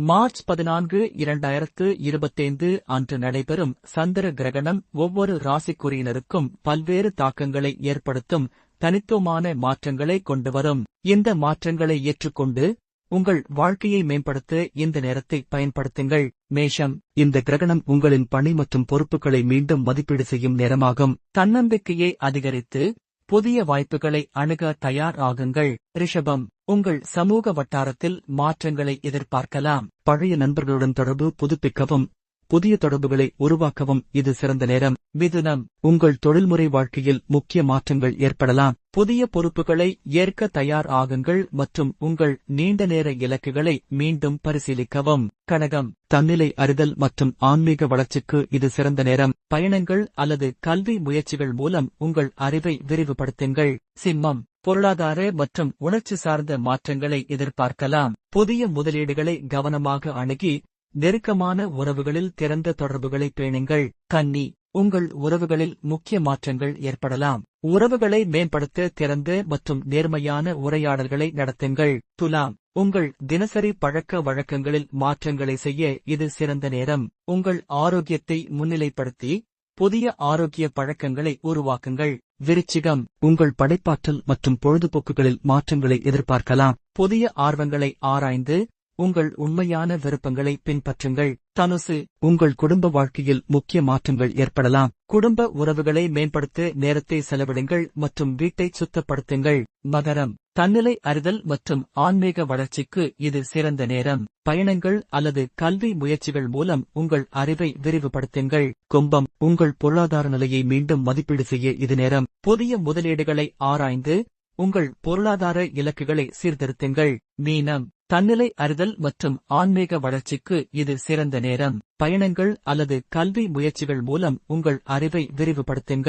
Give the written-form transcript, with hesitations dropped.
March 14, 2025 அன்று நடைபெறும் சந்திர கிரகணம் ஒவ்வொரு ராசிக்குறியினருக்கும் பல்வேறு தாக்கங்களை ஏற்படுத்தும் தனித்துவமான மாற்றங்களை கொண்டுவரும். இந்த மாற்றங்களை ஏற்றுக்கொண்டு உங்கள் வாழ்க்கையை மேம்படுத்த இந்த நேரத்தை பயன்படுத்துங்கள். மேஷம், இந்த கிரகணம் உங்களின் பணி மற்றும் பொறுப்புகளை மீண்டும் மதிப்பீடு செய்யும் நேரமாகும். தன்னம்பிக்கையை அதிகரித்து புதிய வாய்ப்புகளை அணுக தயார் ஆகுங்கள். ரிஷபம், உங்கள் சமூக வட்டாரத்தில் மாற்றங்களை எதிர்பார்க்கலாம். பழைய நண்பர்களுடன் தொடர்பு புதுப்பிக்கவும் புதிய தொடர்புகளை உருவாக்கவும் இது சிறந்த நேரம். மிதுனம், உங்கள் தொழில்முறை வாழ்க்கையில் முக்கிய மாற்றங்கள் ஏற்படலாம். புதிய பொறுப்புகளை ஏற்க தயார் ஆகுங்கள் மற்றும் உங்கள் நீண்ட நேர இலக்குகளை மீண்டும் பரிசீலிக்கவும். கடகம், தன்னிலை அறிதல் மற்றும் ஆன்மீக வளர்ச்சிக்கு இது சிறந்த நேரம். பயணங்கள் அல்லது கல்வி முயற்சிகள் மூலம் உங்கள் அறிவை விரிவுபடுத்துங்கள். சிம்மம், பொருளாதார மற்றும் உணர்ச்சி சார்ந்த மாற்றங்களை எதிர்பார்க்கலாம். புதிய முதலீடுகளை கவனமாக அணுகி நெருக்கமான உறவுகளில் திறந்த தொடர்புகளை பேணுங்கள். கன்னி, உங்கள் உறவுகளில் முக்கிய மாற்றங்கள் ஏற்படலாம். உறவுகளை மேம்படுத்த திறந்த மற்றும் நேர்மையான உரையாடல்களை நடத்துங்கள். துலாம், உங்கள் தினசரி பழக்க வழக்கங்களில் மாற்றங்களை செய்ய இது சிறந்த நேரம். உங்கள் ஆரோக்கியத்தை முன்னிலைப்படுத்தி புதிய ஆரோக்கிய பழக்கங்களை உருவாக்குங்கள். விருச்சிகம், உங்கள் படைப்பாற்றல் மற்றும் பொழுதுபோக்குகளில் மாற்றங்களை எதிர்பார்க்கலாம். புதிய ஆர்வங்களை ஆராய்ந்து உங்கள் உண்மையான விருப்பங்களை பின்பற்றுங்கள். தனுசு, உங்கள் குடும்ப வாழ்க்கையில் முக்கிய மாற்றங்கள் ஏற்படலாம். குடும்ப உறவுகளை மேம்படுத்த நேரத்தை செலவிடுங்கள் மற்றும் வீட்டை சுத்தப்படுத்துங்கள். மகரம், தன்னிலை அறிதல் மற்றும் ஆன்மீக வளர்ச்சிக்கு இது சிறந்த நேரம். பயணங்கள் அல்லது கல்வி முயற்சிகள் மூலம் உங்கள் அறிவை விரிவுபடுத்துங்கள். கும்பம், உங்கள் பொருளாதார நிலையை மீண்டும் மதிப்பீடு செய்ய இது நேரம். புதிய முதலீடுகளை ஆராய்ந்து உங்கள் பொருளாதார இலக்குகளை சீர்திருத்துங்கள். மீனம், தன்னிலை அறிதல் மற்றும் ஆன்மீக வளர்ச்சிக்கு இது சிறந்த நேரம். பயணங்கள் அல்லது கல்வி முயற்சிகள் மூலம் உங்கள் அறிவை விரிவுபடுத்துங்கள்.